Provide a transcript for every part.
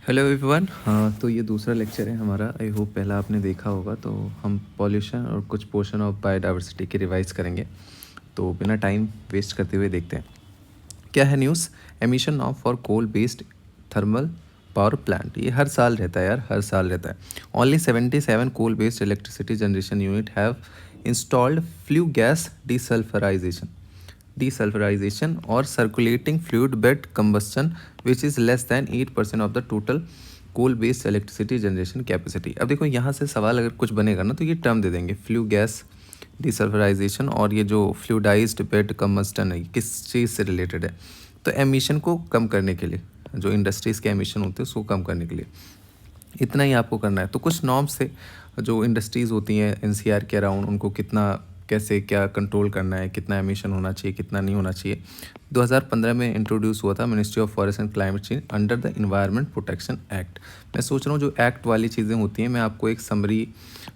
Hello everyone. तो ये दूसरा लेक्चर है हमारा। आई होप पहला आपने देखा होगा। तो हम पॉल्यूशन और कुछ पोर्शन ऑफ बायोडाइवर्सिटी की रिवाइज करेंगे। तो बिना टाइम वेस्ट करते हुए देखते हैं क्या है news. Emission of for coal based thermal power plant, ये हर साल रहता है यार, हर साल रहता है। Only 77 coal based electricity generation unit have installed flue gas desulfurization or circulating fluid bed combustion which is less than 8% of the total coal based electricity generation capacity. अब देखो यहाँ से सवाल अगर कुछ बनेगा ना तो ये टर्म दे देंगे, फ्लू गैस डिसल्फराइजेशन और ये जो फ्लूडाइज्ड बेड कम्बस्टन है किस चीज़ से रिलेटेड है। तो एमिशन को कम करने के लिए, जो इंडस्ट्रीज़ के एमिशन होते हैं उसको कम करने के लिए इतना ही आपको करना है। तो कुछ नॉर्म्स थे जो इंडस्ट्रीज़ होती हैं एनसीआर के अराउंड, उनको कितना कैसे क्या कंट्रोल करना है, कितना एमिशन होना चाहिए, कितना नहीं होना चाहिए। 2015 में इंट्रोड्यूस हुआ था ministry of forest and climate change under the environment protection act. मैं सोच रहा हूँ जो एक्ट वाली चीज़ें होती हैं मैं आपको एक समरी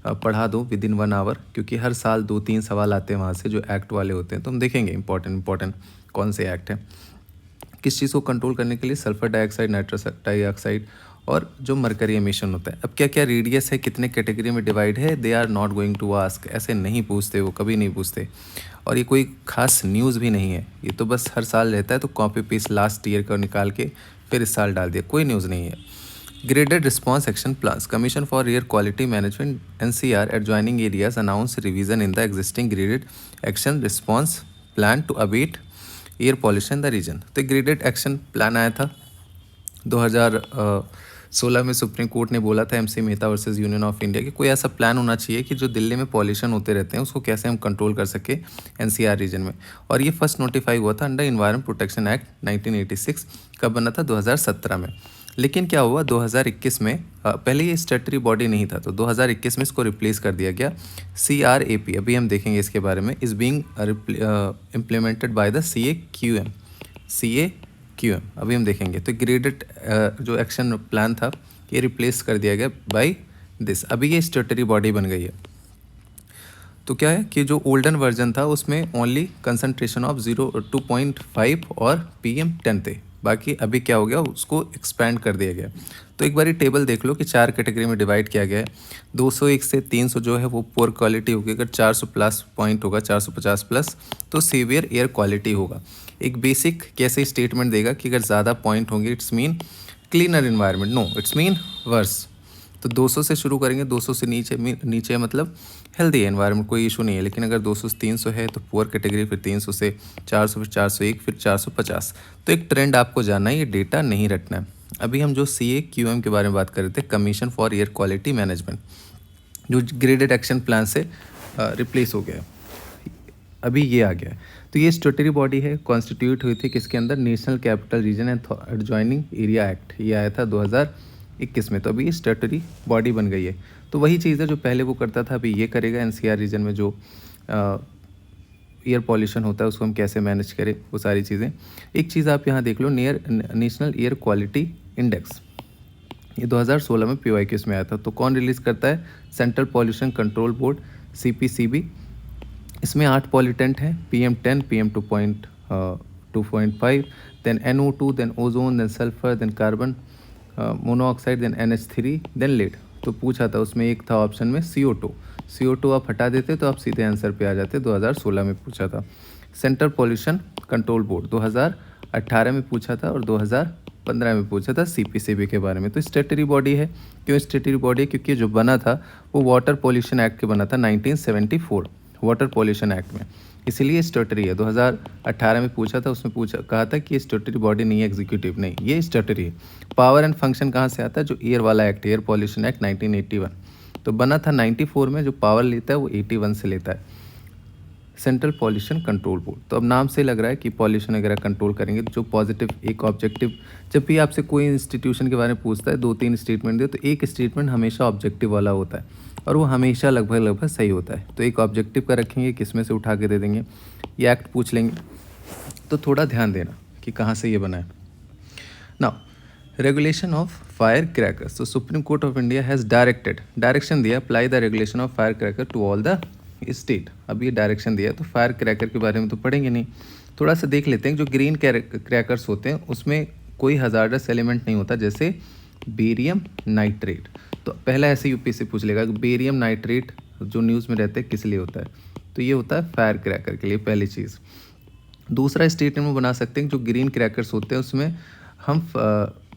पढ़ा दूँ विद इन 1 आवर, क्योंकि हर साल 2-3 सवाल आते हैं वहाँ से जो एक्ट वाले होते हैं। तो हम देखेंगे इंपॉर्टेंट कौन से एक्ट हैं किस चीज़ को कंट्रोल करने के लिए। सल्फर डाइऑक्साइड, नाइट्रस डाइऑक्साइड और जो मरकरी एमिशन होता है। अब क्या क्या रेडियस है, कितने कैटेगरी में डिवाइड है, they are not going to ask, ऐसे नहीं पूछते, वो कभी नहीं पूछते। और ये कोई खास न्यूज़ भी नहीं है, ये तो बस हर साल रहता है। तो कॉपी पेस्ट लास्ट ईयर का निकाल के फिर इस साल डाल दिया, कोई न्यूज़ नहीं है। Graded response action plans, commission for air quality management NCR at joining areas announce revision in the existing graded action response plan to abate air pollution the region. तो ग्रेडेड एक्शन प्लान आया था 2016 में। Supreme court ने बोला था MC Mehta versus union of India कि कोई ऐसा प्लान होना चाहिए कि जो दिल्ली में पॉल्यूशन होते रहते हैं उसको कैसे हम कंट्रोल कर सके एनसीआर रीजन में। और ये फर्स्ट नोटिफाई हुआ था अंडर इन्वायरमेंट प्रोटेक्शन एक्ट 1986। कब बना था? 2017 में। लेकिन क्या हुआ 2021 में, पहले ये स्टैट्यूटरी बॉडी नहीं था, तो 2021 में इसको रिप्लेस कर दिया गया CRAP। अभी हम देखेंगे इसके बारे में। Is being implemented by the CAQM। अभी हम देखेंगे। तो ग्रेडेड जो एक्शन प्लान था ये रिप्लेस कर दिया गया बाय दिस। अभी ये स्टैट्यूटरी बॉडी बन गई है। तो क्या है कि जो ओल्डन वर्जन था उसमें ओनली कंसंट्रेशन ऑफ 2.5 और PM10 थे। बाकी अभी क्या हो गया, उसको एक्सपैंड कर दिया गया। तो एक बार टेबल देख लो कि 4 कैटेगरी में डिवाइड किया गया है। 201 से 300 जो है वो पुअर क्वालिटी होगी। अगर 400 प्लस पॉइंट होगा, 450 प्लस, तो सीवियर एयर क्वालिटी होगा। एक बेसिक कैसे स्टेटमेंट देगा कि अगर ज़्यादा पॉइंट होंगे it's mean cleaner environment, no it's mean worse. तो 200 से शुरू करेंगे, 200 से नीचे मतलब हेल्दी है एनवायरनमेंट, कोई इशू नहीं है। लेकिन अगर 200 से 300 है तो पुअर कैटेगरी, फिर 300 से 400, फिर 401, फिर 450। तो एक ट्रेंड आपको जानना है, ये डेटा नहीं रटना है। अभी हम जो CAQM के बारे में बात कर रहे थे, commission for air quality management, जो ग्रेडेड एक्शन प्लान से रिप्लेस हो गया, अभी ये आ गया है। तो ये स्टैट्यूटरी बॉडी है, कॉन्स्टिट्यूट हुई थी किसके अंदर? National capital region and adjoining area act, ये आया था 2021 में। तो अभी ये स्टैट्यूटरी बॉडी बन गई है। तो वही चीज़ है जो पहले वो करता था, अभी ये करेगा। एनसीआर रीजन में जो एयर पॉल्यूशन होता है उसको हम कैसे मैनेज करें, वो सारी चीज़ें। एक चीज़ आप यहाँ देख लो, नेशनल एयर क्वालिटी इंडेक्स, ये 2016 में PYQs में आया था। तो कौन रिलीज़ करता है? Central pollution control board, CPCB। इसमें 8 पॉल्यूटेंट हैं, PM10, PM2.5, then NO2, then ozone, then sulphur, then carbon monoxide, then NH3, then lead. तो पूछा था उसमें एक था ऑप्शन में CO2 आप हटा देते तो आप सीधे आंसर पे आ जाते। 2016 में पूछा था। सेंट्रल पॉल्यूशन कंट्रोल बोर्ड 2018 में पूछा था और 2015 में पूछा था CPCB के बारे में। तो स्टैट्यूटरी बॉडी है। क्यों स्टैट्यूटरी बॉडी? क्योंकि जो बना था वो वाटर पॉल्यूशन एक्ट के बना था 1974, वाटर पॉल्यूशन एक्ट में, इसीलिए स्टैट्यूटरी है। 2018 में पूछा था, उसमें कहा था कि ये स्टैट्यूटरी बॉडी नहीं है, एग्जीक्यूटिव नहीं, ये स्टैट्यूटरी है। पावर एंड फंक्शन कहाँ से आता है? जो एयर वाला एक्ट, एयर पॉल्यूशन एक्ट 1981, तो बना था 94 में। जो पावर लेता है वो 81 से लेता है, सेंट्रल पॉल्यूशन कंट्रोल बोर्ड। तो अब नाम से लग रहा है कि पॉल्यूशन वगैरह कंट्रोल करेंगे। तो जो पॉजिटिव एक ऑब्जेक्टिव, जब भी आपसे कोई इंस्टीट्यूशन के बारे में पूछता है 2-3 स्टेटमेंट दे, तो एक स्टेटमेंट हमेशा ऑब्जेक्टिव वाला होता है और वो हमेशा लगभग सही होता है। तो एक ऑब्जेक्टिव का रखेंगे, किसमें से उठा के दे देंगे, ये एक्ट पूछ लेंगे। तो थोड़ा ध्यान देना कि कहाँ से ये बना है। Now regulation of fire crackers. तो Supreme Court of India has direction दिया, apply the regulation of fire cracker to all the state. अब ये डायरेक्शन दिया, तो फायर क्रैकर के बारे में तो पढ़ेंगे नहीं, थोड़ा सा देख लेते हैं। जो ग्रीन क्रैकर्स होते हैं उसमें कोई हजार्डस एलिमेंट नहीं होता, जैसे बेरियम नाइट्रेट। तो पहला ऐसे यूपीएससी पूछ लेगा कि बेरियम नाइट्रेट जो न्यूज़ में रहते हैं किस लिए होता है, तो ये होता है फायर क्रैकर के लिए, पहली चीज़। दूसरा स्टेटमेंट में बना सकते हैं जो ग्रीन क्रैकर्स होते हैं उसमें हम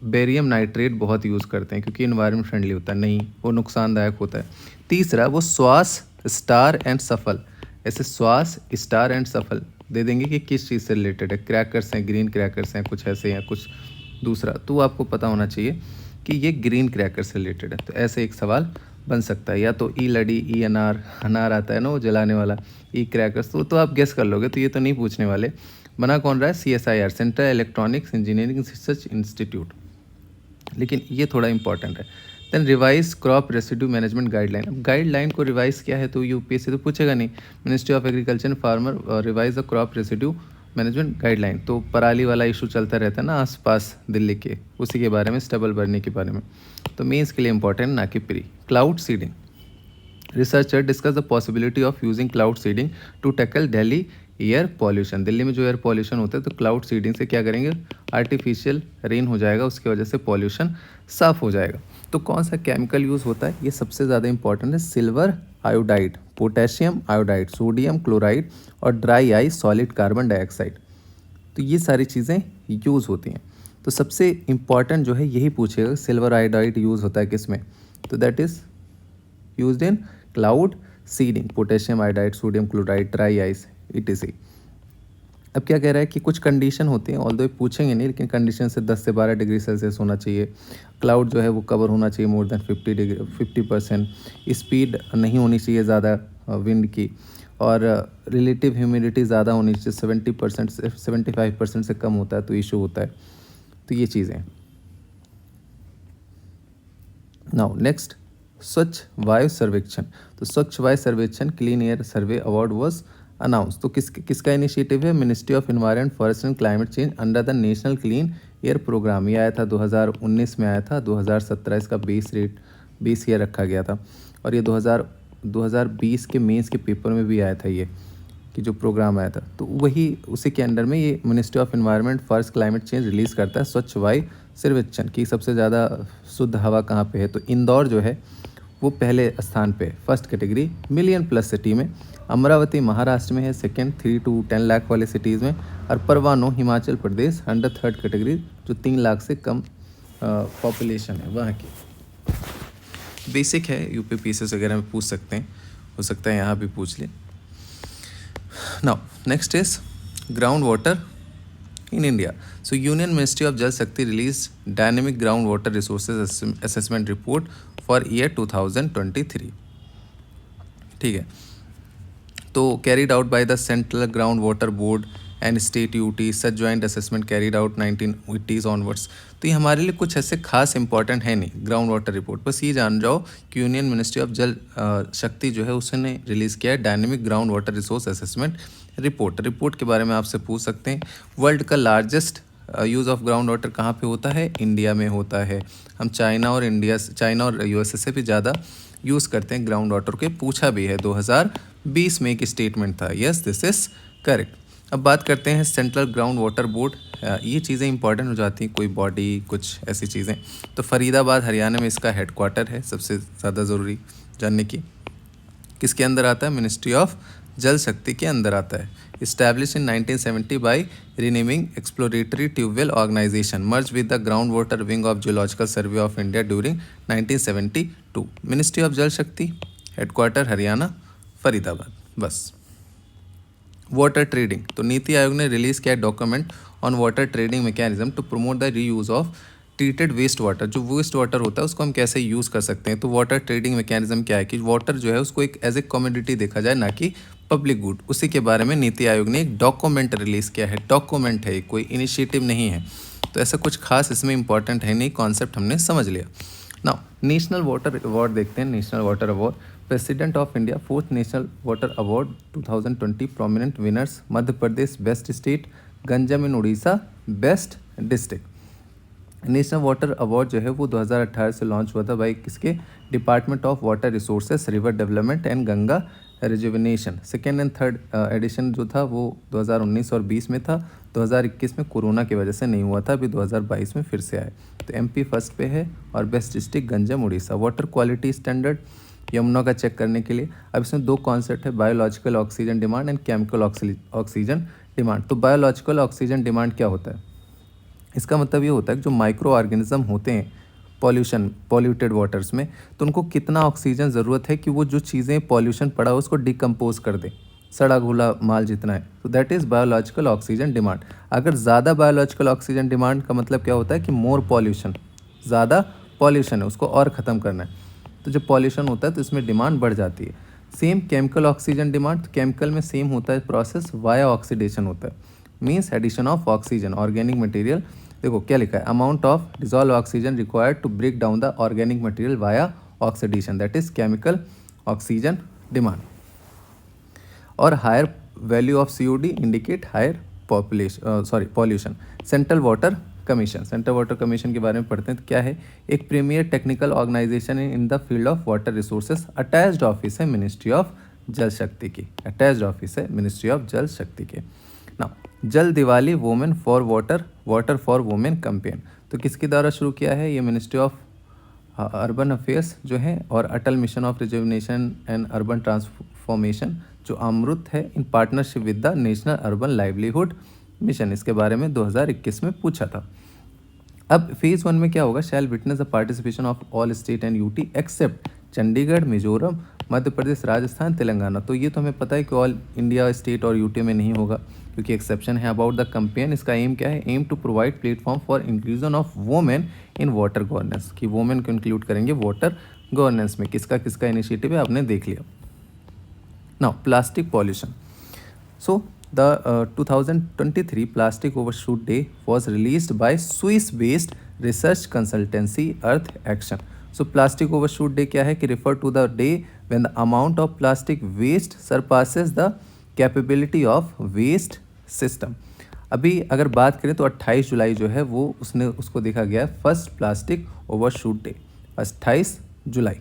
बेरियम नाइट्रेट बहुत यूज़ करते हैं क्योंकि इन्वायरमेंट फ्रेंडली होता है, नहीं वो नुकसानदायक होता है। तीसरा वो श्वास स्टार एंड सफल, ऐसे श्वास स्टार एंड सफल दे देंगे कि किस चीज़ से रिलेटेड है, क्रैकर्स हैं, ग्रीन क्रैकर्स हैं, कुछ ऐसे हैं, कुछ दूसरा, तो आपको पता होना चाहिए कि ये ग्रीन क्रैकर से रिलेटेड है। तो ऐसे एक सवाल बन सकता है, या तो ई लड़ी ई अनार, अनार आता है ना वो जलाने वाला, ई क्रैकर्स, तो आप गेस कर लोगे, तो ये तो नहीं पूछने वाले। बना कौन रहा है, CSIR, central electronics engineering research institute, लेकिन ये थोड़ा इंपॉर्टेंट है। Then revise crop residue management guideline. अब गाइडलाइन को रिवाइज किया है तो यूपीएससी तो पूछेगा नहीं, ministry of agriculture and farmer revise the crop residue management guideline, तो पराली वाला इशू चलता रहता है ना आसपास दिल्ली के, उसी के बारे में, स्टबल भरने के बारे में, तो मेंस के लिए इंपॉर्टेंट ना कि pre. Cloud seeding, researcher discuss the possibility of using cloud seeding to tackle Delhi air pollution. Delhi में जो एयर पॉल्यूशन होता है तो क्लाउड सीडिंग से क्या करेंगे, आर्टिफिशियल रेन हो जाएगा, उसकी वजह से पॉल्यूशन साफ हो जाएगा। तो कौन सा केमिकल यूज़ होता है, ये सबसे ज़्यादा इंपॉर्टेंट है, silver iodide, potassium iodide, sodium chloride और dry ice solid carbon dioxide, तो ये सारी चीज़ें यूज़ होती हैं। तो सबसे इम्पॉर्टेंट जो है यही पूछेगा, सिल्वर आयोडाइड यूज़ होता है किस में, तो that is used in cloud seeding, potassium iodide, sodium chloride, dry ice etc। अब क्या कह रहा है कि कुछ कंडीशन होती हैं, ऑल्दो पूछेंगे नहीं, लेकिन कंडीशन से 10 से 12 डिग्री सेल्सियस होना चाहिए, क्लाउड जो है वो कवर होना चाहिए मोर देन 50%, स्पीड नहीं होनी चाहिए ज़्यादा विंड की, और रिलेटिव ह्यूमिडिटी ज़्यादा होनी चाहिए, 70% से 75% से कम होता है तो इशू होता है। तो ये चीज़ें। नाउ नेक्स्ट, स्वच्छ वायु सर्वेक्षण। तो Swachh Vayu Sarvekshan clean air survey award was announce, तो किसका इनिशिएटिव है, ministry of environment forest and climate change under the national clean air programme. ये आया था 2019 में आया था, 2017 इसका बेस ईयर रखा गया था, और ये 2020 के मेंस के पेपर में भी आया था ये कि जो प्रोग्राम आया था, तो वही उसी के अंडर में ये ministry of environment forest climate change release करता है स्वच्छ वायु सर्वेक्षण की सबसे ज़्यादा शुद्ध हवा कहाँ पे है, तो इंदौर जो है वो पहले स्थान पे, first category million plus city में, अमरावती महाराष्ट्र में है सेकंड 3 to 10 लाख वाले सिटीज़ में, और परवानो Himachal Pradesh under third category जो 3 लाख से कम पॉपुलेशन है वहाँ की। बेसिक है, यूपीपीसीएस वगैरह में पूछ सकते हैं, हो सकता है यहाँ भी पूछ ले। Now next is ground water in India. So Union Ministry of Jal Shakti released Dynamic Groundwater Resources Assessment Report for year 2023. ठीक है, तो carried out by the Central Groundwater Board and State UT, such joint assessment carried out 1980s onwards. तो ये हमारे लिए कुछ ऐसे खास इंपॉर्टेंट है नहीं ग्राउंड वाटर रिपोर्ट, बस ये जान जाओ कि यूनियन मिनिस्ट्री ऑफ जल शक्ति जो है उसने रिलीज़ किया है dynamic ground water resource assessment report के बारे में आपसे पूछ सकते हैं। वर्ल्ड का largest use of ground water कहाँ पे होता है, इंडिया में होता है। हम चाइना और यूएसए से भी ज़्यादा यूज़ करते हैं ग्राउंड वाटर के, पूछा भी है 2020 में एक स्टेटमेंट था, यस दिस इज़ करेक्ट। अब बात करते हैं सेंट्रल ग्राउंड वाटर बोर्ड, ये चीज़ें इंपॉर्टेंट हो जाती हैं, कोई बॉडी कुछ ऐसी चीज़ें। तो फरीदाबाद हरियाणा में इसका हेडक्वार्टर है, सबसे ज़्यादा ज़रूरी जानने की। किसके अंदर आता है, मिनिस्ट्री ऑफ जल शक्ति के अंदर आता है। Establish in 1970 by renaming exploratory tubewell organisation, merge with the ground water wing of geological survey of India during 1972। Ministry of Jal Shakti, headquarter Haryana, Faridabad, बस। वाटर ट्रेडिंग, तो नीति आयोग ने रिलीज़ किया document on water trading mechanism to promote the reuse of treated waste water. जो waste water होता है उसको हम कैसे यूज़ कर सकते हैं। तो वाटर ट्रेडिंग मैकेनिज्म क्या है कि वाटर जो है उसको एक एज ए कमोडिटी देखा जाए, ना कि पब्लिक गुड। उसी के बारे में नीति आयोग ने एक डॉक्यूमेंट रिलीज़ किया है, डॉक्यूमेंट है, कोई इनिशिएटिव नहीं है। तो ऐसा कुछ खास इसमें इंपॉर्टेंट है नहीं, कॉन्सेप्ट हमने समझ लिया। नाउ नेशनल वाटर अवार्ड देखते हैं। National water award, president of India, fourth national water award 2020, prominent winners, Madhya Pradesh best state, Ganjam in Orissa best district. National water award जो है वो 2018 से लॉन्च हुआ था भाई किसके, department of water resources, river development and Ganga rejuvenation. Second and third edition जो था वो 2019 और 20 में था, 2021 में कोरोना की वजह से नहीं हुआ था, अभी 2022 में फिर से आए। तो एमपी फर्स्ट पे है और best district Ganjam Orissa. Water quality standard Yamuna का चेक करने के लिए। अब इसमें दो कॉन्सेप्ट है, biological oxygen demand and chemical oxygen demand. तो बायोलॉजिकल ऑक्सीजन डिमांड क्या होता है? इसका मतलब ये होता है कि जो माइक्रो ऑर्गेनिज्म होते हैं पॉल्यूटेड वाटर्स में, तो उनको कितना ऑक्सीजन ज़रूरत है कि वो जो चीज़ें पॉल्यूशन पड़ा हो उसको डिकम्पोज कर दे, सड़ा घुला माल जितना है। तो that is biological oxygen demand. अगर ज़्यादा बायोलॉजिकल ऑक्सीजन डिमांड का मतलब क्या होता है कि मोर पॉल्यूशन, ज़्यादा पॉल्यूशन है उसको और ख़त्म करना है। तो जब पॉल्यूशन होता है तो इसमें डिमांड बढ़ जाती है। Same chemical oxygen demand, chemical में सेम होता है प्रोसेस, वाया ऑक्सीडेशन होता है, means addition of oxygen organic material. देखो क्या लिखा है, amount of dissolve oxygen required to break down the organic material via oxidation, that is chemical oxygen demand. और higher value of COD indicate higher pollution. Central water commission, central water commission के बारे में पढ़ते हैं तो क्या है, एक premiere technical organisation in the field of water resources, attached office है मिनिस्ट्री ऑफ जल शक्ति की, अटैच्ड ऑफिस है मिनिस्ट्री ऑफ जल शक्ति के। ना Jal Diwali women for water, water for women campaign, तो किसके द्वारा शुरू किया है? ये मिनिस्ट्री ऑफ अर्बन अफेयर्स जो है, और Atal mission of rejuvenation and urban transformation जो अमृत है, in partnership with the national urban livelihood mission, इसके बारे में 2021 में पूछा था। अब फेज 1 में क्या होगा, shall witness the participation of all state and UT except Chandigarh, Mizoram, Madhya Pradesh, Rajasthan, Telangana. तो ये तो हमें पता है कि ऑल इंडिया स्टेट और यूटी में नहीं होगा क्योंकि एक्सेप्शन है। अबाउट द कैंपेन, इसका एम क्या है? Aim to provide platform for inclusion of women in water governance, कि वोमेन को इंक्लूड करेंगे वाटर गवर्नेंस में। किसका किसका इनिशिएटिव है आपने देख लिया। Now plastic pollution, so the 2023 Plastic Overshoot Day was released by Swiss-based research consultancy Earth Action. So Plastic Overshoot Day क्या है कि refer to the day when the amount of plastic waste surpasses the capability of waste system. अभी अगर बात करें तो 28 जुलाई जो है वो उसको देखा गया फर्स्ट प्लास्टिक ओवरशूट डे, 28 जुलाई।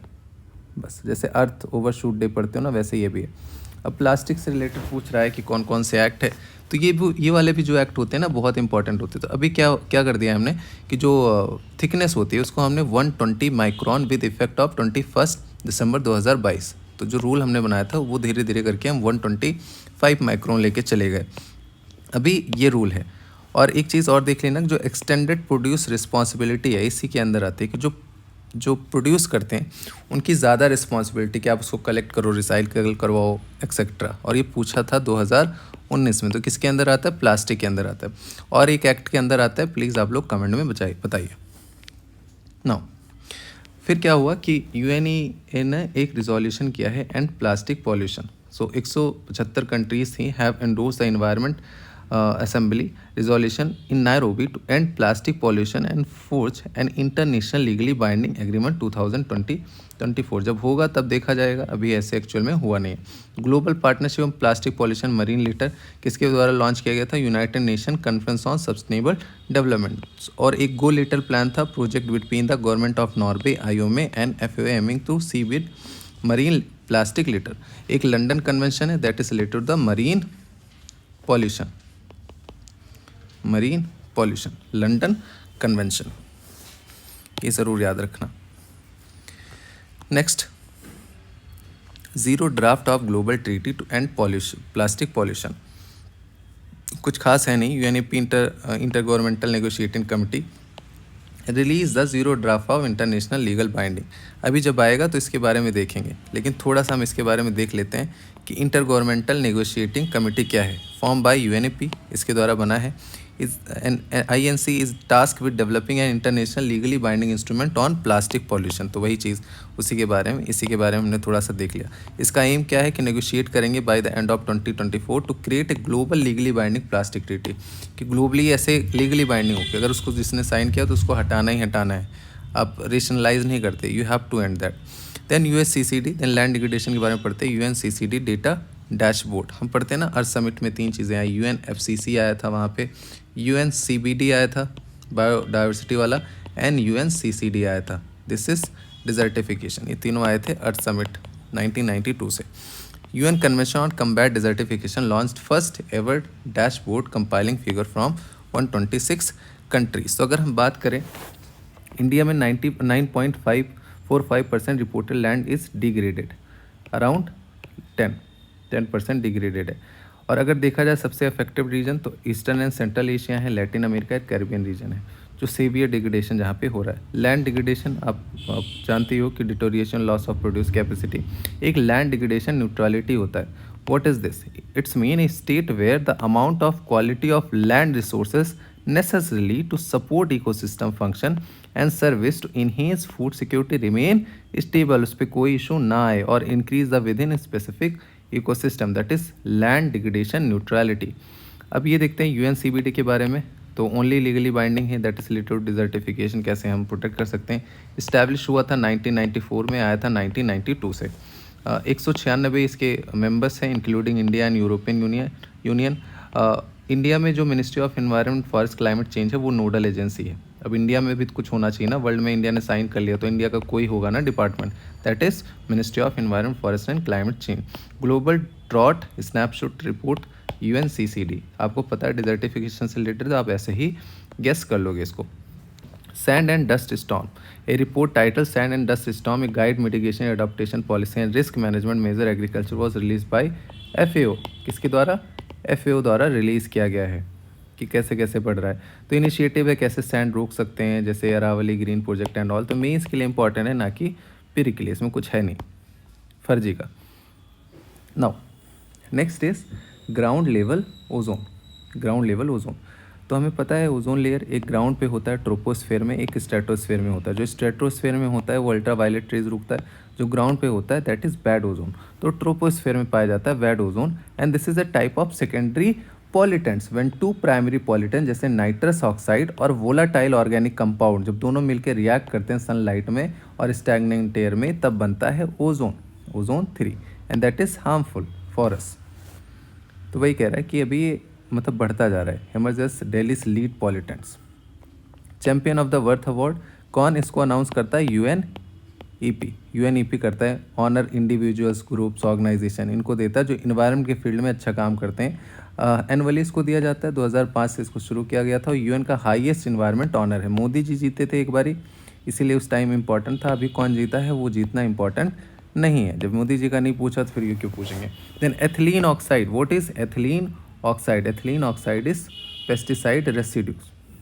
बस जैसे अर्थ ओवरशूट डे पढ़ते हो ना, वैसे ये भी है। अब प्लास्टिक से रिलेटेड पूछ रहा है कि कौन कौन से एक्ट है, तो ये वाले भी जो एक्ट होते हैं ना बहुत इंपॉर्टेंट होते हैं। तो अभी क्या कर दिया हमने कि जो थिकनेस होती है उसको हमने 120 माइक्रोन विद इफेक्ट ऑफ 21 दिसंबर 2022। तो जो रूल हमने बनाया था वो धीरे धीरे करके हम 125 माइक्रोन लेके चले गए। अभी ये रूल है। और एक चीज़ और देख लेना, जो एक्सटेंडेड प्रोड्यूस रिस्पॉन्सिबिलिटी है इसी के अंदर आती है कि जो प्रोड्यूस करते हैं उनकी ज़्यादा रिस्पॉन्सिबिलिटी कि आप उसको कलेक्ट करो, रिसाइकल करवाओ एक्सेट्रा। और ये पूछा था 2019 में। तो किसके अंदर आता है? प्लास्टिक के अंदर आता है। और एक एक्ट के अंदर आता है, प्लीज़ आप लोग कमेंट में बताइए। नाउ फिर क्या हुआ कि UNE ने एक रिजोल्यूशन किया है and plastic pollution. So 175 countries they have endorse the environment Assembly resolution in Nairobi to end plastic pollution and forge an international legally binding agreement 2024। जब होगा तब देखा जाएगा, अभी ऐसे एक्चुअल में हुआ नहीं है। Global partnership on plastic pollution marine litter किसके द्वारा लॉन्च किया गया था? United Nation conference on sustainable development. और एक गो लिटर प्लान था, project between the government of Norway, IOMA and FAO aiming to see with marine plastic litter. एक London convention है that is related the marine pollution, London convention, ये ज़रूर याद रखना। Next, zero draft of global treaty to end plastic pollution. कुछ खास है नहीं। UNEP inter governmental negotiating committee release the zero draft of international legal binding. अभी जब आएगा तो इसके बारे में देखेंगे, लेकिन थोड़ा सा हम इसके बारे में देख लेते हैं कि इंटर गवर्नमेंटल नेगोशिएटिंग कमिटी क्या है। फॉर्म बाय UNEP, इसके द्वारा बना है। INC is task with developing an international legally binding instrument on plastic pollution. तो वही चीज़ इसी के बारे में हमने थोड़ा सा देख लिया। इसका एम क्या है कि नेगोशिएट करेंगे by the end of 2024 to create a global legally binding plastic treaty, कि ग्लोबली ऐसे लीगली बाइंडिंग हो कि अगर उसको जिसने साइन किया तो उसको हटाना ही हटाना है, आप रेशनलाइज नहीं करते, you have to end that. Then USCCD, then land degradation के बारे में पढ़ते हैं। UNCCD डेटा डैशबोर्ड हम पढ़ते हैं ना, अर्थ समिट में 3 चीज़ें आई। UNFCC आया था वहाँ पे, UNCBD आया था बायोडाइवर्सिटी वाला, एंड UNCCD आया था, दिस इज डिजर्टिफिकेशन। ये तीनों आए थे अर्थ समिट 1992 से। UN Convention on Combat Desertification launched first ever dashboard compiling figure from 126 countries. तो अगर हम बात करें इंडिया में 99.545% reported land is degraded, around 10% degraded है। और अगर देखा जाए सबसे इफेक्टिव रीजन तो ईस्टर्न एंड सेंट्रल एशिया है, लैटिन अमेरिका है, कैरिबियन रीजन है, जो सेवियर डिग्रेडेशन जहाँ पे हो रहा है। लैंड डिग्रेडेशन आप जानते हो कि deterioration, loss of produce capacity. एक लैंड डिग्रेडेशन न्यूट्रलिटी होता है। What is this? It's mean a state where the amount of quality of land resources necessarily to support ecosystem function and service to enhance food security remain stable, उस पर कोई issue ना आए, और increase the within specific ecosystem, that is land degradation neutrality। अब ये देखते हैं UNCBD के बारे में। तो ओनली लीगली बाइंडिंग है, that is related to desertification, कैसे हम प्रोटेक्ट कर सकते हैं। इस्टेब्लिश हुआ था 1994 में, आया था 1992 से। 196 इसके मेंबर्स हैं including India and European union. India में जो ministry of environment forest climate change है वो नोडल एजेंसी है। अब इंडिया में भी कुछ होना चाहिए ना, वर्ल्ड में इंडिया ने साइन कर लिया तो इंडिया का कोई होगा ना department, that is ministry of environment forest and climate change. Global drought snapshot report UNCCD, आपको पता है डिजर्टिफिकेशन से रिलेटेड, तो आप ऐसे ही गेस कर लोगे इसको। Sand and dust storm, a report title sand and dust storm, a guide mitigation adaptation policy and risk management major agriculture was release by FAO। किसके द्वारा? FAO द्वारा रिलीज़ किया गया है कि कैसे कैसे बढ़ रहा है। तो इनिशिएटिव है कैसे सैंड रोक सकते हैं, जैसे Aravalli green project and all. तो मेंस के लिए इंपॉर्टेंट है, ना कि प्री के लिए, इसमें कुछ है नहीं फर्जी का। Now next is ground level ozone. Ground level ozone, तो हमें पता है ओजोन लेयर एक ग्राउंड पे होता है ट्रोपोस्फेयर में, एक स्ट्रेटोस्फेयर में होता है। जो स्ट्रेटोस्फेयर में होता है वो अल्ट्रावायलेट रेज रुकता है, जो ग्राउंड पे होता है दैट इज़ बैड ओजोन। तो ट्रोपोस्फेयर में पाया जाता है bad ozone, and this is a type of secondary pollutants when two primary pollutant जैसे नाइट्रस ऑक्साइड और वोलाटाइल ऑर्गेनिक कंपाउंड जब दोनों मिलकर रिएक्ट करते हैं सनलाइट में और स्टैग्नेंट एयर में, तब बनता है ozone, ozone 3, and that is harmful for us. तो वही कह रहा है कि अभी मतलब बढ़ता जा रहा है। Emergence dailies lead pollutants. Champion of the worth award कौन इसको अनाउंस करता है? UNEP करता है। ऑनर इंडिविजुअल्स, ग्रुप्स, ऑर्गेनाइजेशन, इनको देता है जो इन्वायरमेंट के फील्ड में अच्छा काम करते हैं। एनुअली इसको दिया जाता है, 2005 से इसको शुरू किया गया था। UN का हाईएस्ट इन्वायरमेंट ऑनर है। मोदी जी जीते थे एक बारी, इसीलिए उस टाइम इंपॉर्टेंट था। अभी कौन जीता है वो जीतना इंपॉर्टेंट नहीं है। जब मोदी जी का नहीं पूछा तो फिर ये क्यों पूछेंगे। Then ethylene oxide, what is ethylene oxide? Ethylene oxide is pesticide residues.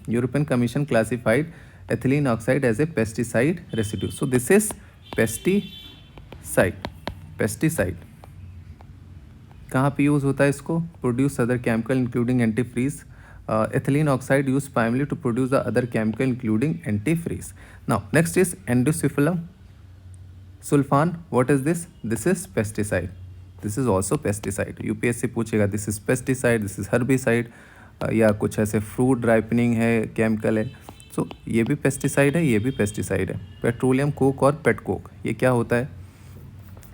European commission classified ethylene oxide as a pesticide residue. So this is pesticide. Pesticide कहाँ पे यूज़ होता है इसको? Produce other chemical including antifreeze. ethylene oxide used primarily to produce the other chemical including antifreeze. Now next is endosylfan sulfan. What is this? This is pesticide. This is also pesticide. UPSC पूछेगा this is pesticide, this is herbicide, या कुछ ऐसे fruit ripening है, chemical है। सो ये भी pesticide है, ये भी पेस्टिसाइड है। पेट्रोलियम कोक और पेट कोक, ये क्या होता है?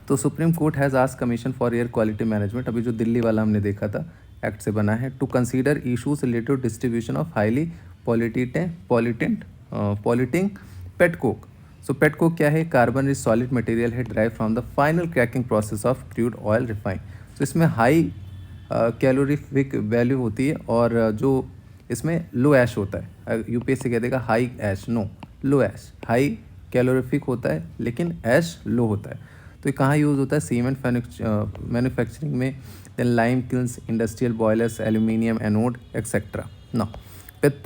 तो Supreme court has asked commission for air quality management, अभी जो दिल्ली वाला हमने देखा था एक्ट से बना है, to consider issues related distribution of highly polluting pet coke. So pet coke क्या है? कार्बन रिच सॉलिड मटेरियल है drive from the final cracking process of crude oil refine. तो इसमें हाई कैलोरीफिक वैल्यू होती है और जो इसमें लो ऐश होता है। UPSC कह देगा हाई ऐश, नो, लो ऐश। हाई कैलोरीफिक होता है लेकिन ऐश लो होता है। तो ये कहाँ यूज़ होता है? सीमेंट मैन्युफैक्चरिंग में, then lime kilns, industrial boilers, aluminium anode etcetera. ना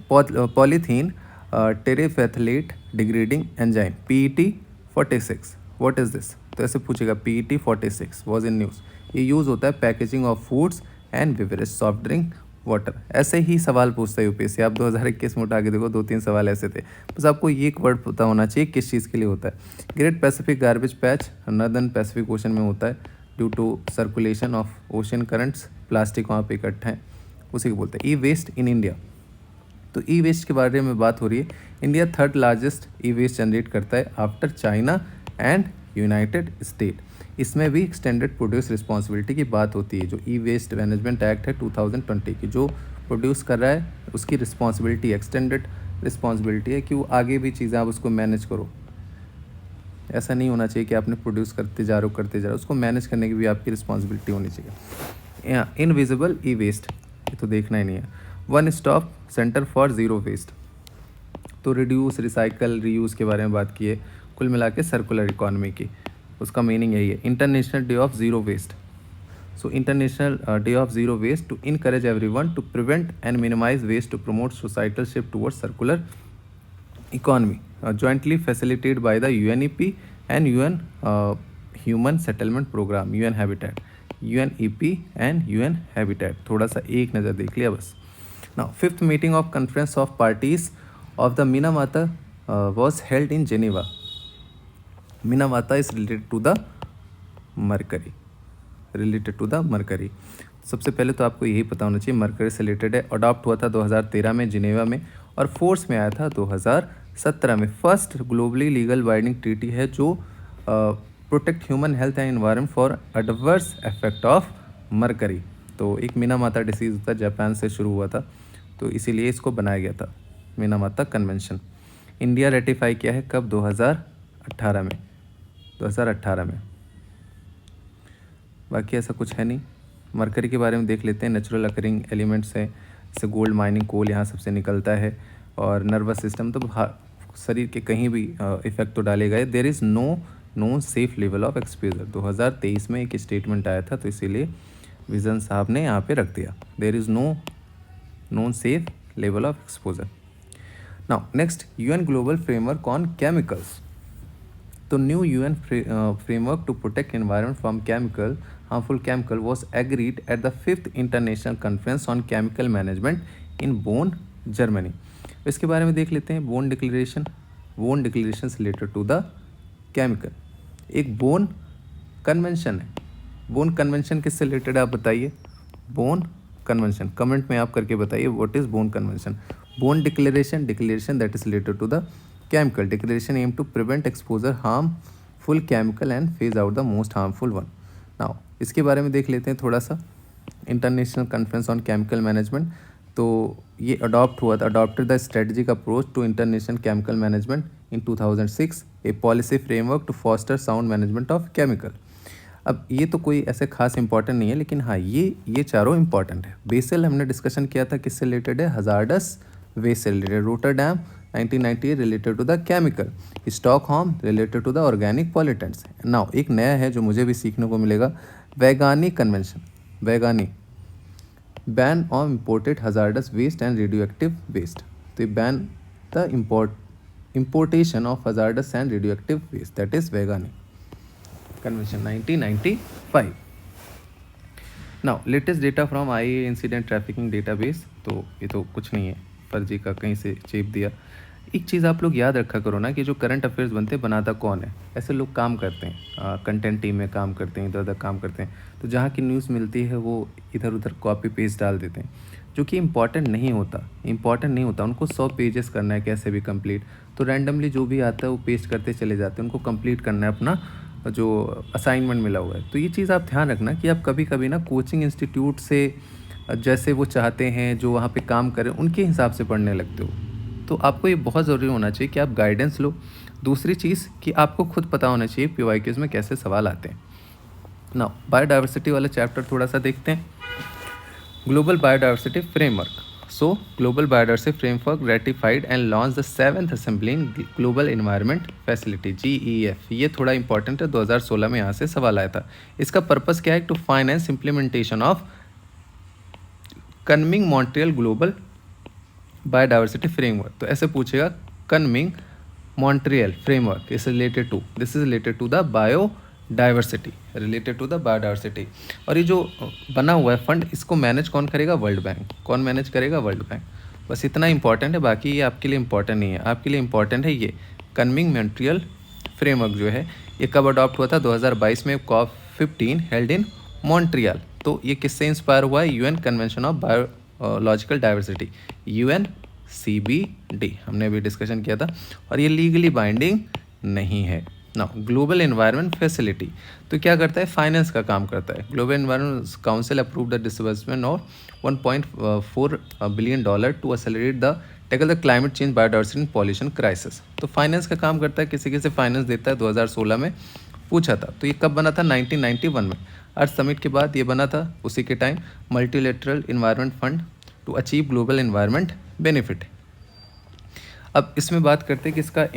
polyethylene terephthalate degrading enzyme PET46, what is this? तो ऐसे पूछेगा PET46 वॉज इन न्यूज़। ये यूज़ होता है packaging of foods and beverage, soft drink, water. ऐसे ही सवाल पूछता है UPSC। आप 2021 में उठा के देखो, 2-3 सवाल ऐसे थे। बस आपको ये एक वर्ड पता होना चाहिए किस चीज़ के लिए होता है। Great Pacific garbage patch northern Pacific ocean में होता है due to circulation of ocean currents, plastic वहाँ पे इकट्ठा है, उसी को बोलते हैं। ई वेस्ट इन इंडिया, तो ई वेस्ट के बारे में बात हो रही है। India 3rd largest e waste generate करता है after China and United State. इसमें भी एक्सटेंडेड प्रोड्यूस रिस्पॉन्सिबिलिटी की बात होती है। जो ई वेस्ट मैनेजमेंट एक्ट है 2020 की, जो प्रोड्यूस कर रहा है उसकी रिस्पॉन्सिबिलिटी, एक्सटेंडेड रिस्पॉन्सिबिलिटी है कि वो आगे भी चीज़ें आप उसको मैनेज करो। ऐसा नहीं होना चाहिए कि आपने प्रोड्यूस करते जा रहे हो, उसको मैनेज करने की भी आपकी रिस्पॉन्सिबिलिटी होनी चाहिए। इनविजिबल ई वेस्ट, ये तो देखना ही नहीं है। One stop centre for zero waste, तो रिड्यूस, रिसाइकल, रीयूज़ के बारे में बात की है। कुल मिला के सर्कुलर इकॉनमी की, उसका मीनिंग यही है। International day of zero waste, so international day of zero waste to encourage everyone to prevent and minimize waste to promote societal shift towards circular economy, jointly facilitated by the UNEP and UN human settlement program, UN habitat, UNEP and UN habitat। थोड़ा सा एक नज़र देख लिया बस। now fifth meeting of conference of parties of the Minamata was held in Geneva। Minamata is related to the mercury, सबसे पहले तो आपको यही पता होना चाहिए मरकरी से रिलेटेड है। अडॉप्ट हुआ था 2013 में जिनेवा में और फोर्स में आया था 2017 में। First globally legal binding treaty है जो protect human health and environment for adverse effect of mercury. तो एक मीनामाता डिसीज़ था, जापान से शुरू हुआ था, तो इसीलिए इसको बनाया गया था मीनामाता कन्वेंशन। इंडिया रेटिफाई किया है कब? 2018 में, 2018 में। बाकी ऐसा कुछ है नहीं। मरकरी के बारे में देख लेते हैं। नेचुरल अकरिंग एलिमेंट्स हैं, जैसे गोल्ड माइनिंग, कोल यहाँ सबसे निकलता है। और नर्वस सिस्टम तो शरीर के कहीं भी इफेक्ट तो डालेगा। There is no known safe level of exposure, 2023 में एक स्टेटमेंट आया था, तो इसीलिए विजन साहब ने यहाँ पे रख दिया there is no known safe level of exposure. Now next, UN global framework on chemicals. तो new UN framework to protect environment from harmful chemical was agreed at the 5th International Conference on Chemical Management in Bonn, Germany। इसके बारे में देख लेते हैं। Bonn declaration related to the chemical. एक Bonn convention है। Bonn convention किससे related है आप बताइए? बोन कन्वेंशन कमेंट में आप करके बताइए what is Bonn convention. Bonn declaration that is related to the chemical declaration aim to prevent exposure harmful chemical and phase out the most harmful one। now इसके बारे में देख लेते हैं थोड़ा सा। International conference on chemical management, तो ये adopted the strategic approach to international chemical management in 2006, a policy framework to foster sound management of chemical. अब ये तो कोई ऐसे खास इंपॉर्टेंट नहीं है, लेकिन हाँ ये चारों इंपॉर्टेंट है। बेसल हमने डिस्कशन किया था, किससे रिलेटेड है? हजार्डस वेस्ट से related. Rotterdam 1998 related to the chemical. Stockholm related to the organic pollutants. Now एक नया है जो मुझे भी सीखने को मिलेगा, Waigani convention. Waigani ban on imported hazardous waste and radioactive waste. तो ban the importation of hazardous and radioactive waste, that is Waigani convention 1995। Now latest data from IAEA incident trafficking database. तो ये तो कुछ नहीं है, फर्जी का कहीं से चेप दिया। एक चीज़ आप लोग याद रखा करो ना कि जो करंट अफेयर्स बनते हैं बनाता कौन है? ऐसे लोग काम करते हैं, कंटेंट टीम में काम करते हैं, इधर उधर काम करते हैं, तो जहाँ की न्यूज़ मिलती है वो इधर उधर कॉपी पेस्ट डाल देते हैं, जो कि इंपॉर्टेंट नहीं होता। उनको 100 पेजेस करना है कैसे भी कंप्लीट, तो रैंडमली जो भी आता है वो पेस्ट करते चले जाते हैं। उनको कंप्लीट करना है अपना जो असाइनमेंट मिला हुआ है। तो ये चीज़ आप ध्यान रखना कि आप कभी कभी ना कोचिंग इंस्टीट्यूट से जैसे वो चाहते हैं जो वहाँ पे काम करें उनके हिसाब से पढ़ने लगते हो, तो आपको ये बहुत ज़रूरी होना चाहिए कि आप गाइडेंस लो। दूसरी चीज़ कि आपको खुद पता होना चाहिए PYQs में कैसे सवाल आते हैं। ना बायोडाइवर्सिटी वाला चैप्टर थोड़ा सा देखते हैं। Global biodiversity framework. So global biodiversity framework ratified and launch the 7th assembly in global environment facility GEF। ये थोड़ा इंपॉर्टेंट है, 2016 में यहाँ से सवाल आया था। इसका पर्पज़ क्या है? To finance implementation of Kunming Montreal global biodiversity framework. तो ऐसे पूछेगा, Kunming Montreal framework is related to, this is related to the biodiversity, और ये जो बना हुआ है फंड, इसको मैनेज कौन करेगा? World bank. कौन मैनेज करेगा? World bank. बस इतना इंपॉर्टेंट है, बाकी ये आपके लिए इंपॉर्टेंट नहीं है। आपके लिए इंपॉर्टेंट है ये कनमिंग मॉन्ट्रियल फ्रेमवर्क जो है, ये कब अडॉप्ट हुआ था? 2022 में COP15 हेल्ड इन मॉन्ट्रियल। तो ये किससे इंस्पायर हुआ है? UN convention of biological diversity, UNCBD, हमने अभी डिस्कशन किया था, और ये लीगली बाइंडिंग नहीं है। नाउ ग्लोबल एनवायरनमेंट फैसिलिटी तो क्या करता है? फाइनेंस का काम करता है। Global environment council approve the disbursement of $1.4 billion to accelerate the tackle the climate change, biodiversity and pollution crisis. तो फाइनेंस का काम करता है, किसी किसी फाइनेंस देता है, 2016 में पूछा था। तो ये कब बना था? 1991 में, अर्थ समिट के बाद ये बना था। उसी के time multilateral environment fund to achieve global environment benefit. अब इसमें बात करते हैं कि इसका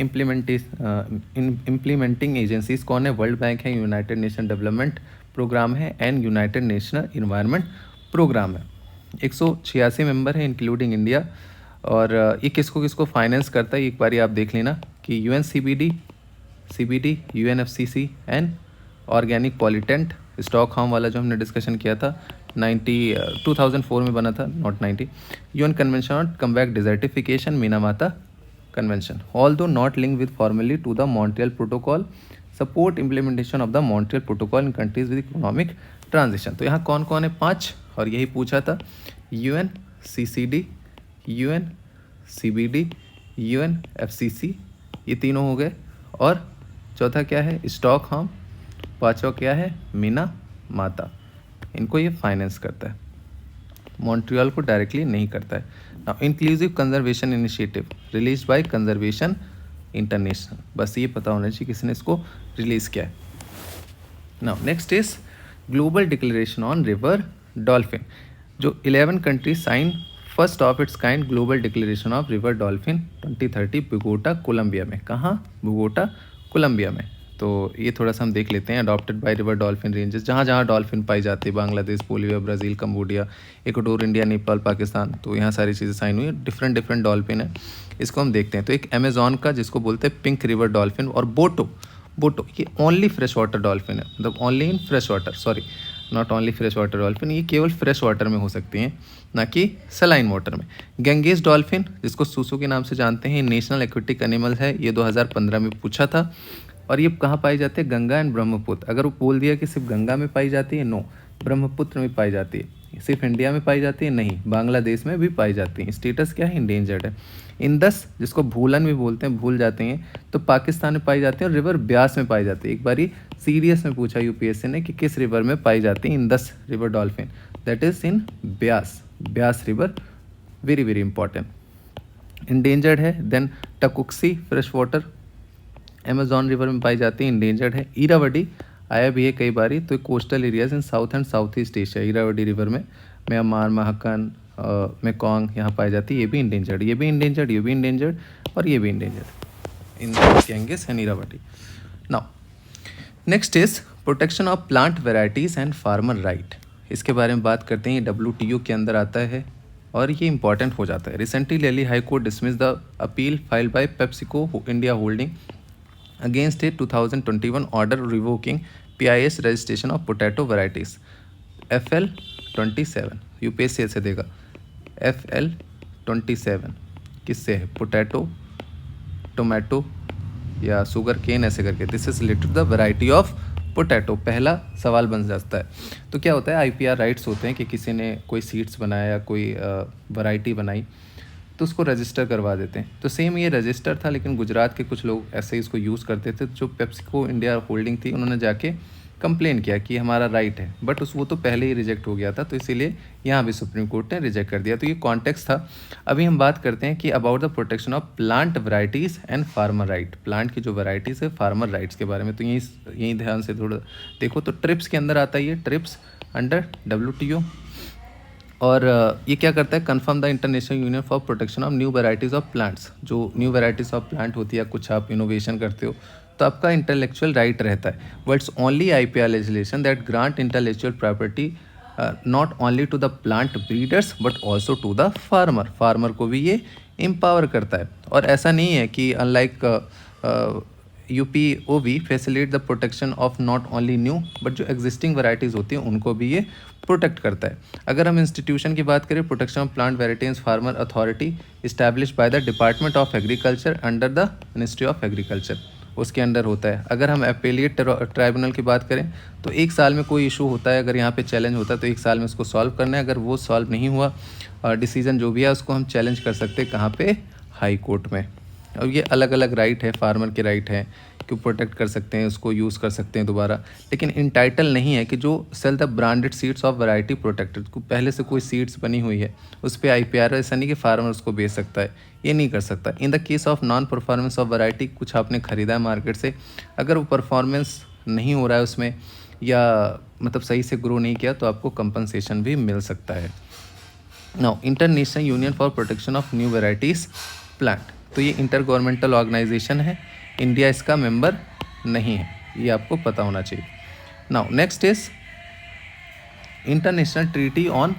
इम्प्लीमेंटिंग एजेंसीज कौन है? वर्ल्ड बैंक है, यूनाइटेड नेशन डेवलपमेंट प्रोग्राम है and United National Environment Programme है। 186 मेंबर है इंक्लूडिंग इंडिया। और ये किसको किसको फाइनेंस करता है, एक बारी आप देख लेना कि UNCBD, CBD, UNFCCC and organic pollutant Stockholm वाला जो हमने डिस्कशन किया था 2004 में बना था, not 90। UN convention on combat desertification, Minamata convention, although not link with formally to the Montreal protocol, support implementation of the Montreal protocol in countries with economic transition. तो यहाँ कौन कौन है? 5, और यही पूछा था। UNCCD, UNCBD, UNFCCC, ये तीनों हो गए। और चौथा क्या है? स्टॉकहोम। पांचवा क्या है? मीनामाता। इनको ये फाइनेंस करता है, मॉन्ट्रियल को डायरेक्टली नहीं करता है। Now inclusive conservation initiative release by conservation international, बस ये पता होना चाहिए किसने इसको रिलीज़ किया है। Now next is global declaration on river dolphin, जो 11 countries sign first of its kind global declaration of river dolphin 2030 Bogota Colombia में। कहाँ? बोगोटा कोलंबिया में। तो ये थोड़ा सा हम देख लेते हैं। Adopted by river dolphin ranges, जहाँ जहाँ डॉल्फिन पाई जाती है, Bangladesh, Bolivia, Brazil, Cambodia, Ecuador, India, Nepal, Pakistan, तो यहाँ सारी चीज़ें साइन हुई है। डिफरेंट डिफरेंट डॉल्फिन है, इसको हम देखते हैं। तो एक अमेजॉन का जिसको बोलते हैं पिंक रिवर डॉल्फिन, और बोटो ये ओनली फ्रेश वाटर डॉल्फिन है, मतलब only in fresh water, sorry not only fresh water dolphin, ये केवल फ्रेश वाटर में हो सकती हैं, ना कि सलाइन वाटर में। गैंगेस डॉल्फिन, जिसको सूसू के नाम से जानते हैं, नेशनल एक्वेटिक एनिमल है, ये 2015 में पूछा था। और ये कहाँ पाई जाती है? गंगा एंड ब्रह्मपुत्र। अगर वो बोल दिया कि सिर्फ गंगा में पाई जाती है, नो, ब्रह्मपुत्र में पाई जाती है। सिर्फ इंडिया में पाई जाती है, नहीं, बांग्लादेश में भी पाई जाती है। स्टेटस क्या है? इंडेंजर्ड है। इंदस, जिसको भूलन भी बोलते हैं, भूल जाते हैं, तो पाकिस्तान में पाई जाती है, और रिवर ब्यास में पाई जाती है। एक बारी सीरियस में पूछा यूपीएससी ने कि किस रिवर में पाई जाती है Indus river dolphin, that is in Beas river, very very important. Endangered है। Then tucuxi fresh water Amazon river में पाई जाती है, इंडेंजर्ड है। इरावडी आया भी है कई बारी, तो coastal areas in south and south east Asia, Irrawaddy river में म्यांमार, महाकन, मेकोंग यहाँ पाई जाती है, ये भी इंडेंजर्ड, ये भी इंडेंजर्ड, ये भी इंडेंजर्ड, और ये भी endangered in Ganges and Irrawaddy. Now next is protection of plant varieties and farmer right, इसके बारे में बात करते हैं। ये WTO के अंदर आता है और ये इंपॉर्टेंट हो जाता है। Recently Delhi high court dismiss the appeal filed by PepsiCo India holding against a 2021 order revoking PIS registration of potato varieties FL27, UPSC ऐसे देगा FL27 किससे है? पोटैटो, टोमेटो या शुगर केन ऐसे करके, this is related to the variety of potato. पहला सवाल बन जाता है, तो क्या होता है? IPR राइट्स होते हैं कि किसी ने कोई सीड्स बनाया या कोई वैरायटी बनाई, तो उसको रजिस्टर करवा देते हैं। तो सेम ये रजिस्टर था, लेकिन गुजरात के कुछ लोग ऐसे ही इसको यूज़ करते थे। जो पेप्सिको इंडिया होल्डिंग थी, उन्होंने जाके कंप्लेन किया कि हमारा राइट है, बट वो तो पहले ही रिजेक्ट हो गया था, तो इसीलिए यहाँ भी सुप्रीम कोर्ट ने रिजेक्ट कर दिया। तो ये कॉन्टेक्स्ट था। अभी हम बात करते हैं कि about the protection of plant varieties and farmer right, plant की जो वैराइटीज़ है, फार्मर राइट्स के बारे में। तो यही ध्यान से थोड़ा देखो। तो ट्रिप्स के अंदर आता है ये, ट्रिप्स अंडर WTO। और ये क्या करता है? Confirm the international union for protection of new varieties of plants. जो न्यू वेराइटीज़ ऑफ प्लांट होती है, कुछ आप इनोवेशन करते हो, तो आपका इंटेलेक्चुअल राइट रहता है। But only IPR legislation that grant intellectual property not only to the plant breeders but also to the farmer को भी ये एम्पावर करता है। और ऐसा नहीं है कि unlike UPOV facilitate the protection of not only new, but जो एग्जिस्टिंग वैराइटीज़ होती हैं उनको भी ये प्रोटेक्ट करता है। अगर हम इंस्टीट्यूशन की बात करें, protection of plant varieties farmer authority establish by the department of agriculture under the ministry of agriculture, उसके अंडर होता है। अगर हम एपेलिएट ट्राइब्यूनल की बात करें, तो 1 साल में कोई इशू होता है, अगर यहाँ पे चैलेंज होता है तो 1 साल में उसको सॉल्व करना है। अगर वो सॉल्व नहीं हुआ, डिसीजन जो भी है उसको हम चैलेंज कर सकते हैं, कहाँ पे? हाई कोर्ट में। और ये अलग अलग राइट है, फार्मर के राइट हैं, कि प्रोटेक्ट कर सकते हैं, उसको यूज़ कर सकते हैं दोबारा, लेकिन इंटाइटल नहीं है कि जो sell the branded seeds of variety protected, को पहले से कोई सीड्स बनी हुई है उस पर IPR, ऐसा नहीं कि फार्मर उसको बेच सकता है, ये नहीं कर सकता। In the case of non performance of variety, कुछ आपने ख़रीदा है मार्केट से, अगर वो परफॉर्मेंस नहीं हो रहा है उसमें या मतलब सही से ग्रो नहीं किया, तो आपको कंपनसेशन भी मिल सकता है। Now international union for protection of new varieties plant, तो ये इंटर गवर्नमेंटल ऑर्गेनाइजेशन है, इंडिया इसका मेंबर नहीं है, ये आपको पता होना चाहिए। Now next is international treaty on